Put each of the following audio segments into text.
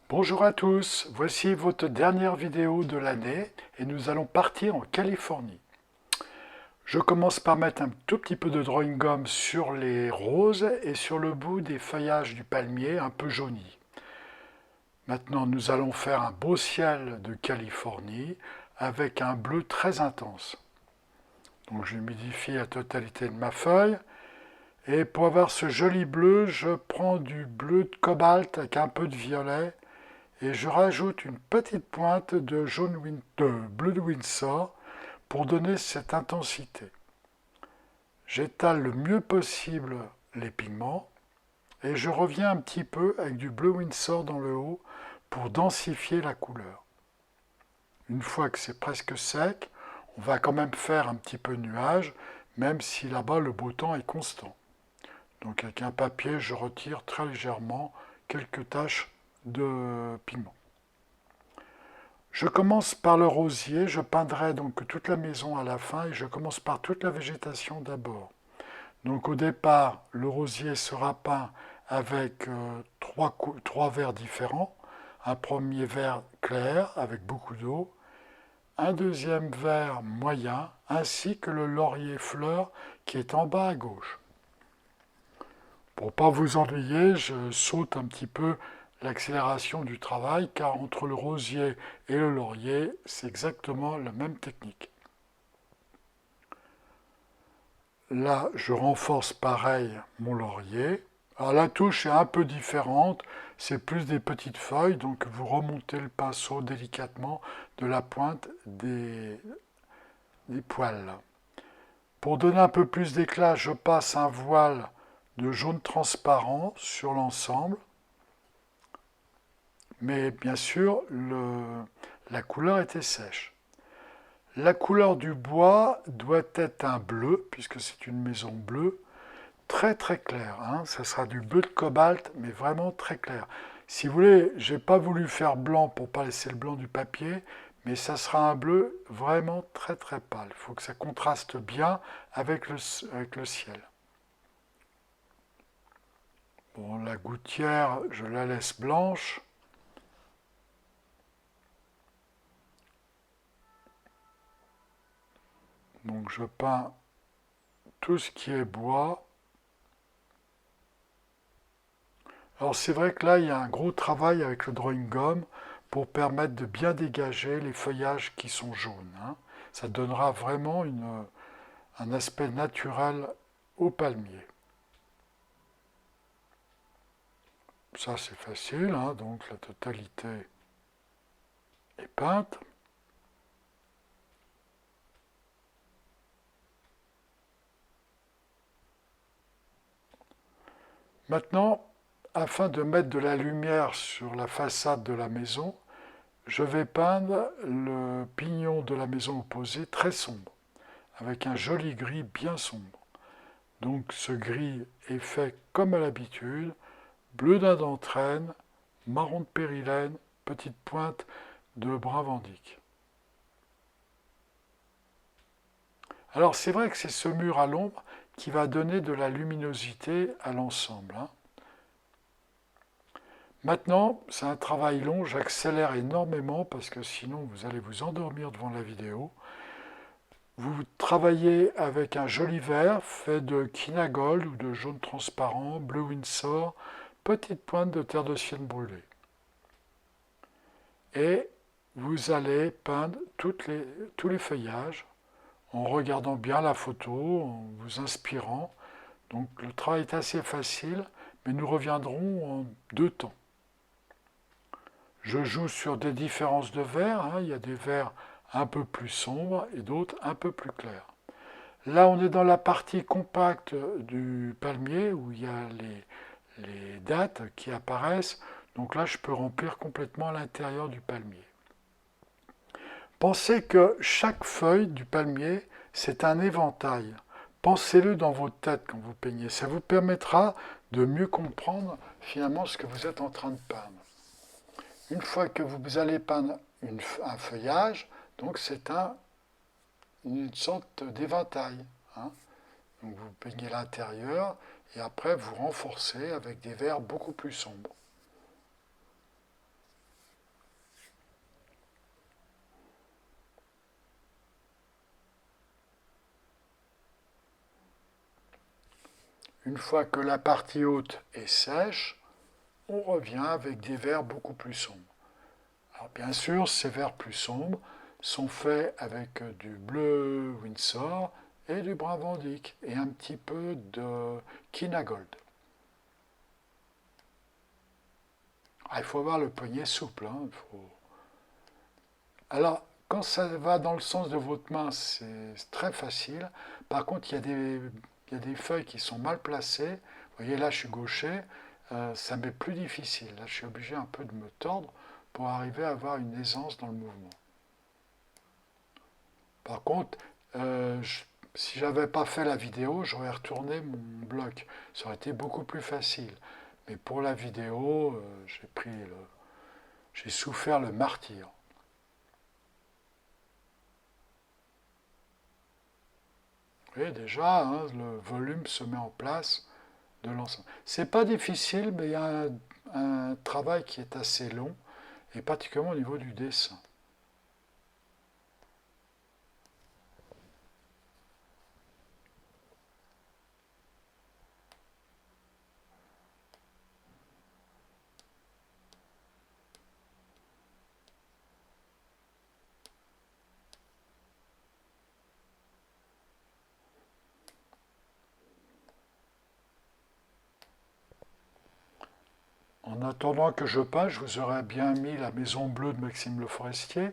Bonjour à tous, voici votre dernière vidéo de l'année et nous allons partir en Californie. Je commence par mettre un tout petit peu de drawing gum sur les roses et sur le bout des feuillages du palmier un peu jaunis. Maintenant nous allons faire un beau ciel de Californie avec un bleu très intense. Donc j'humidifie la totalité de ma feuille et pour avoir ce joli bleu, je prends du bleu de cobalt avec un peu de violet et je rajoute une petite pointe de de bleu de Windsor pour donner cette intensité. J'étale le mieux possible les pigments et je reviens un petit peu avec du bleu Windsor dans le haut pour densifier la couleur. Une fois que c'est presque sec, on va quand même faire un petit peu de nuage, même si là-bas le beau temps est constant. Donc avec un papier, je retire très légèrement quelques taches de pigment. Je commence par le rosier, je peindrai donc toute la maison à la fin et je commence par toute la végétation d'abord. Donc au départ, le rosier sera peint avec trois verts différents. Un premier vert clair avec beaucoup d'eau, un deuxième vert moyen, ainsi que le laurier fleur qui est en bas à gauche. Pour ne pas vous ennuyer, je saute un petit peu l'accélération du travail, car entre le rosier et le laurier, c'est exactement la même technique. Là, je renforce pareil mon laurier. Alors la touche est un peu différente, c'est plus des petites feuilles, donc vous remontez le pinceau délicatement de la pointe des poils. Pour donner un peu plus d'éclat, je passe un voile de jaune transparent sur l'ensemble. Mais bien sûr, la couleur était sèche. La couleur du bois doit être un bleu, puisque c'est une maison bleue, très très clair. Ça sera du bleu de cobalt, mais vraiment très clair. Si vous voulez, j'ai pas voulu faire blanc pour pas laisser le blanc du papier, mais ça sera un bleu vraiment très très pâle. Il faut que ça contraste bien avec le ciel. Bon, la gouttière, je la laisse blanche. Donc je peins tout ce qui est bois. Alors c'est vrai que là, il y a un gros travail avec le drawing gum pour permettre de bien dégager les feuillages qui sont jaunes. Ça donnera vraiment un aspect naturel au palmier. Ça c'est facile, donc la totalité est peinte. Maintenant, afin de mettre de la lumière sur la façade de la maison, je vais peindre le pignon de la maison opposée très sombre, avec un joli gris bien sombre. Donc ce gris est fait comme à l'habitude, bleu dinde d'entraîne, marron de périlène, petite pointe de brun vandyck. Alors c'est vrai que c'est ce mur à l'ombre qui va donner de la luminosité à l'ensemble. Maintenant, c'est un travail long, j'accélère énormément parce que sinon vous allez vous endormir devant la vidéo. Vous travaillez avec un joli vert fait de Kinagold ou de jaune transparent, bleu Windsor, petite pointe de terre de sienne brûlée. Et vous allez peindre tous les feuillages en regardant bien la photo, en vous inspirant. Donc le travail est assez facile, mais nous reviendrons en deux temps. Je joue sur des différences de verts. Il y a des verts un peu plus sombres et d'autres un peu plus clairs. Là, on est dans la partie compacte du palmier où il y a les dates qui apparaissent. Donc là, je peux remplir complètement l'intérieur du palmier. Pensez que chaque feuille du palmier, c'est un éventail. Pensez-le dans votre tête quand vous peignez. Ça vous permettra de mieux comprendre finalement ce que vous êtes en train de peindre. Une fois que vous allez peindre un feuillage, donc c'est une sorte d'éventail. Donc vous peignez l'intérieur et après vous renforcez avec des verts beaucoup plus sombres. Une fois que la partie haute est sèche, on revient avec des verts beaucoup plus sombres. Alors bien sûr, ces verts plus sombres sont faits avec du bleu Winsor et du brun Van Dyck et un petit peu de Kinagold. Ah, il faut avoir le poignet souple. Alors, quand ça va dans le sens de votre main, c'est très facile. Par contre, il y a des feuilles qui sont mal placées. Vous voyez, là, je suis gaucher. Ça m'est plus difficile. Là, je suis obligé un peu de me tordre pour arriver à avoir une aisance dans le mouvement. Par contre, si j'avais pas fait la vidéo, j'aurais retourné mon bloc. Ça aurait été beaucoup plus facile. Mais pour la vidéo, j'ai souffert le martyre. Et déjà, hein, le volume se met en place de l'ensemble. C'est pas difficile, mais il y a un travail qui est assez long, et particulièrement au niveau du dessin. En attendant que je peins, je vous aurais bien mis la Maison Bleue de Maxime Le Forestier,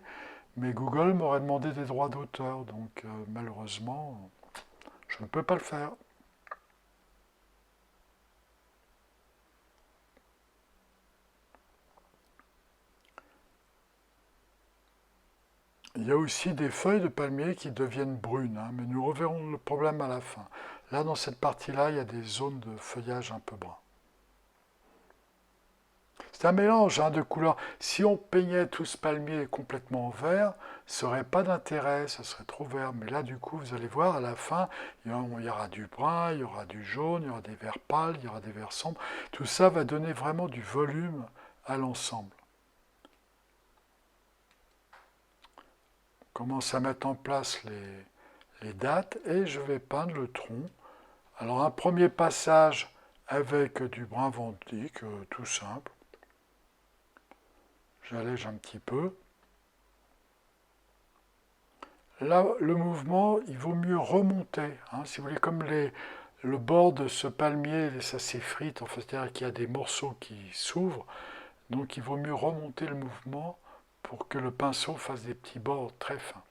mais Google m'aurait demandé des droits d'auteur, donc malheureusement, je ne peux pas le faire. Il y a aussi des feuilles de palmier qui deviennent brunes, hein, mais nous reverrons le problème à la fin. Là, dans cette partie-là, il y a des zones de feuillage un peu brun. C'est un mélange hein, de couleurs. Si on peignait tout ce palmier complètement vert, ça n'aurait pas d'intérêt, ça serait trop vert. Mais là, du coup, vous allez voir, à la fin, il y aura du brun, il y aura du jaune, il y aura des verts pâles, il y aura des verts sombres. Tout ça va donner vraiment du volume à l'ensemble. On commence à mettre en place les dates et je vais peindre le tronc. Alors un premier passage avec du brun Van Dyck, tout simple. J'allège un petit peu. Là, le mouvement, il vaut mieux remonter. Hein, si vous voulez, comme le bord de ce palmier, ça s'effrite, enfin, c'est-à-dire qu'il y a des morceaux qui s'ouvrent. Donc il vaut mieux remonter le mouvement pour que le pinceau fasse des petits bords très fins.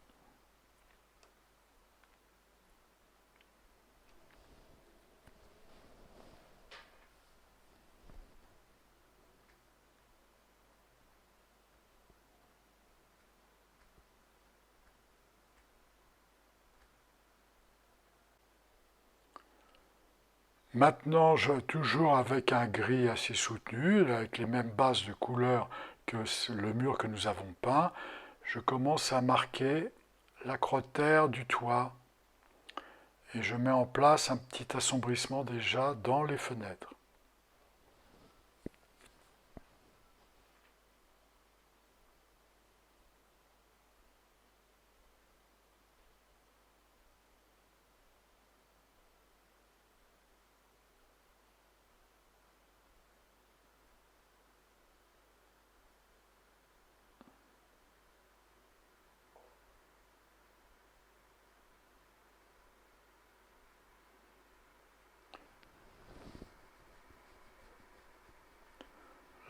Maintenant, toujours avec un gris assez soutenu, avec les mêmes bases de couleurs que le mur que nous avons peint, je commence à marquer l'acrotère du toit et je mets en place un petit assombrissement déjà dans les fenêtres.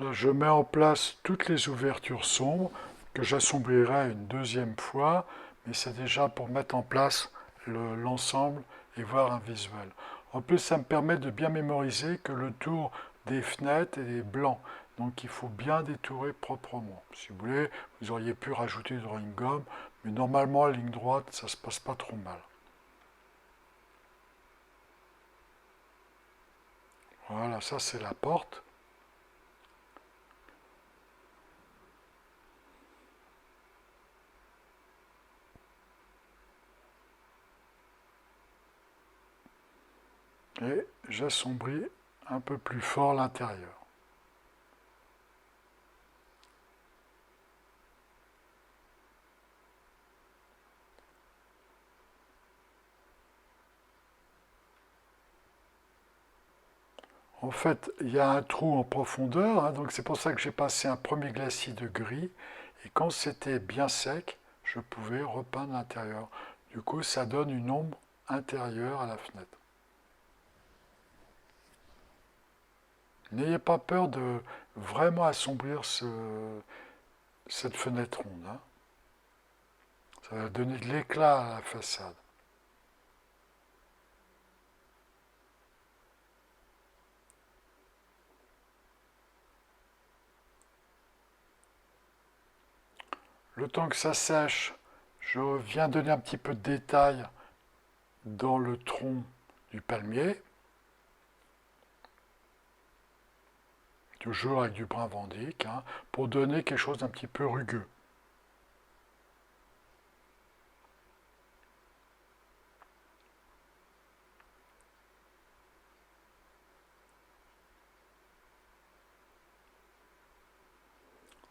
Là, je mets en place toutes les ouvertures sombres que j'assombrirai une deuxième fois, mais c'est déjà pour mettre en place l'ensemble et voir un visuel. En plus, ça me permet de bien mémoriser que le tour des fenêtres est blanc, donc il faut bien détourer proprement. Si vous voulez, vous auriez pu rajouter du drawing gum, mais normalement, la ligne droite, ça se passe pas trop mal. Voilà, ça c'est la porte. Et j'assombris un peu plus fort l'intérieur. En fait, il y a un trou en profondeur, hein, donc c'est pour ça que j'ai passé un premier glacis de gris. Et quand c'était bien sec, je pouvais repeindre l'intérieur. Du coup, ça donne une ombre intérieure à la fenêtre. N'ayez pas peur de vraiment assombrir cette fenêtre ronde, hein. Ça va donner de l'éclat à la façade. Le temps que ça sèche, je viens donner un petit peu de détail dans le tronc du palmier, toujours avec du brun vandyck, hein, pour donner quelque chose d'un petit peu rugueux.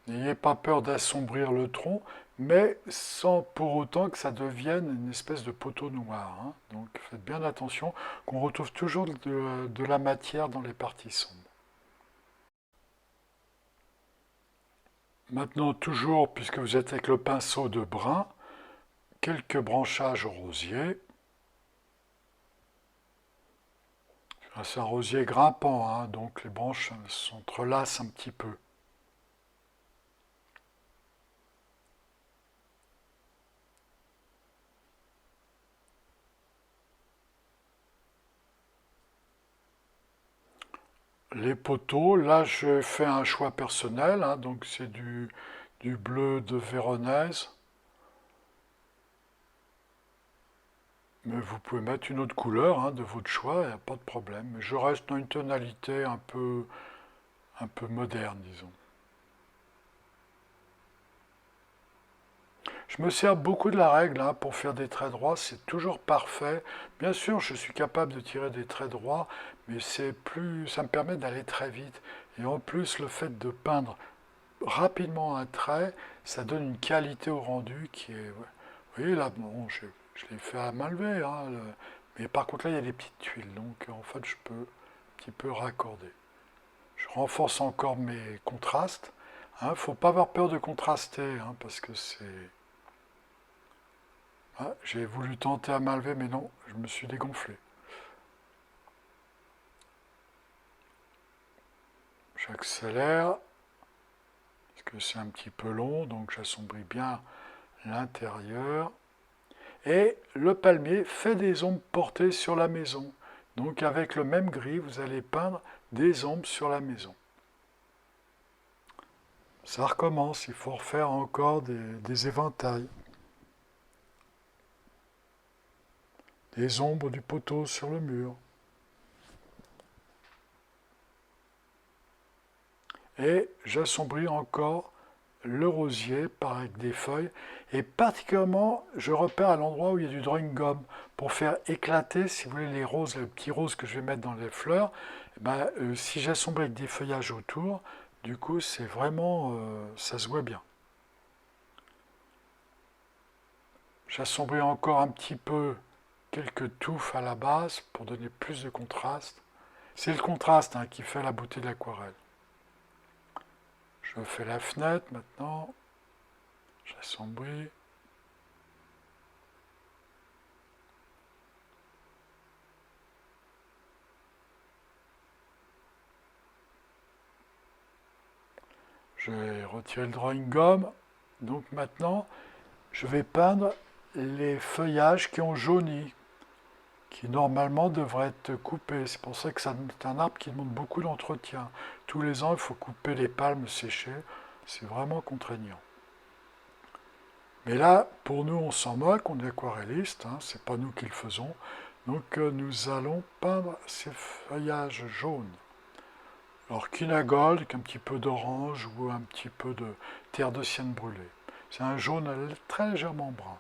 N'ayez pas peur d'assombrir le tronc, mais sans pour autant que ça devienne une espèce de poteau noir, hein. Donc faites bien attention qu'on retrouve toujours de la matière dans les parties sombres. Maintenant, toujours, puisque vous êtes avec le pinceau de brun, quelques branchages au rosier. C'est un rosier grimpant, hein, donc les branches s'entrelacent un petit peu. Les poteaux, là je fais un choix personnel, hein, donc c'est du bleu de Véronèse. Mais vous pouvez mettre une autre couleur, hein, de votre choix, il n'y a pas de problème. Mais je reste dans une tonalité un peu moderne, disons. Je me sers beaucoup de la règle, hein, pour faire des traits droits, c'est toujours parfait. Bien sûr, je suis capable de tirer des traits droits, mais ça me permet d'aller très vite. Et en plus, le fait de peindre rapidement un trait, ça donne une qualité au rendu qui est... Ouais. Vous voyez là, bon, je l'ai fait à main levée, hein, mais par contre là, il y a des petites tuiles, donc en fait, je peux un petit peu raccorder. Je renforce encore mes contrastes. Il ne faut pas avoir peur de contraster, hein, parce que c'est... Ah, j'ai voulu tenter à main levée, mais non, je me suis dégonflé. J'accélère, parce que c'est un petit peu long, donc j'assombris bien l'intérieur. Et le palmier fait des ombres portées sur la maison. Donc avec le même gris, vous allez peindre des ombres sur la maison. Ça recommence, il faut refaire encore des éventails. Des ombres du poteau sur le mur. Et j'assombris encore le rosier avec des feuilles. Et particulièrement, je repère à l'endroit où il y a du drawing gum pour faire éclater, si vous voulez, les roses, les petits roses que je vais mettre dans les fleurs. Si j'assombris avec des feuillages autour, du coup, c'est vraiment, ça se voit bien. J'assombris encore un petit peu quelques touffes à la base pour donner plus de contraste. C'est le contraste, hein, qui fait la beauté de l'aquarelle. Je fais la fenêtre maintenant. J'assombris. Je vais retirer le drawing gum. Donc maintenant, je vais peindre les feuillages qui ont jauni, qui normalement devraient être coupés. C'est pour ça que c'est un arbre qui demande beaucoup d'entretien. Tous les ans, il faut couper les palmes séchées. C'est vraiment contraignant. Mais là, pour nous, on s'en moque, on est aquarelliste, hein, c'est pas nous qui le faisons. Donc nous allons peindre ces feuillages jaunes. Alors quinagold avec un petit peu d'orange ou un petit peu de terre de sienne brûlée. C'est un jaune très légèrement brun.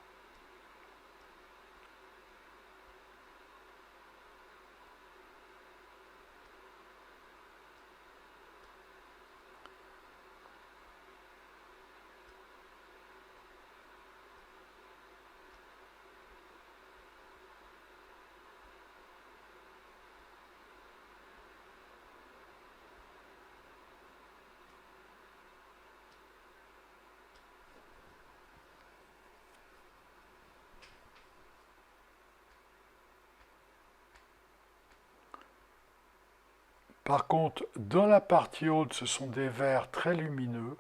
Par contre, dans la partie haute, ce sont des verts très lumineux,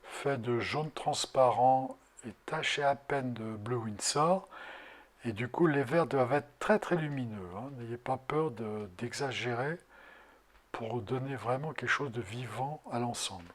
faits de jaune transparent et tachés à peine de bleu Windsor. Et du coup, les verts doivent être très très lumineux, hein. N'ayez pas peur d'exagérer pour donner vraiment quelque chose de vivant à l'ensemble.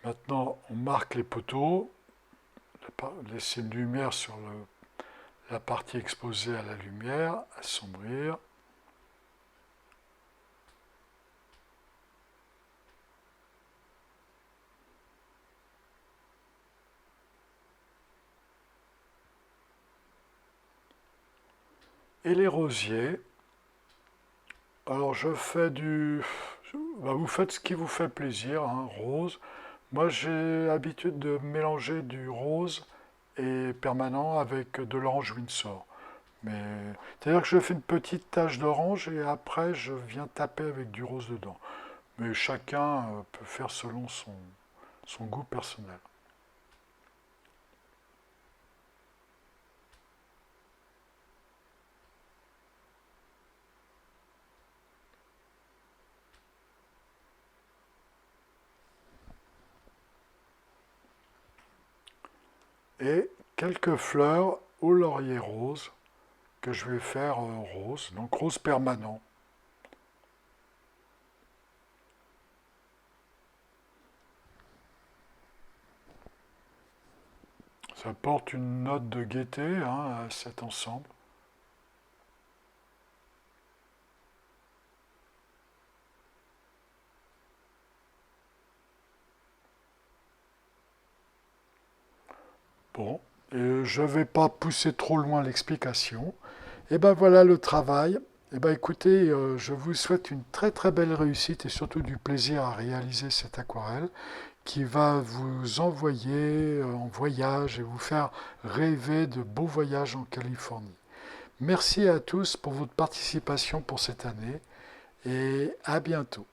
Maintenant, on marque les poteaux, laisser une lumière sur la partie exposée à la lumière, assombrir. Et les rosiers, alors je fais vous faites ce qui vous fait plaisir, hein, rose. Moi j'ai l'habitude de mélanger du rose et permanent avec de l'orange Windsor. Mais c'est-à-dire que je fais une petite tache d'orange et après je viens taper avec du rose dedans. Mais chacun peut faire selon son goût personnel. Et quelques fleurs au laurier rose que je vais faire rose, donc rose permanent. Ça porte une note de gaieté, hein, à cet ensemble. Bon, et je ne vais pas pousser trop loin l'explication. Et ben voilà le travail. Et ben écoutez, je vous souhaite une très très belle réussite et surtout du plaisir à réaliser cette aquarelle qui va vous envoyer en voyage et vous faire rêver de beaux voyages en Californie. Merci à tous pour votre participation pour cette année et à bientôt.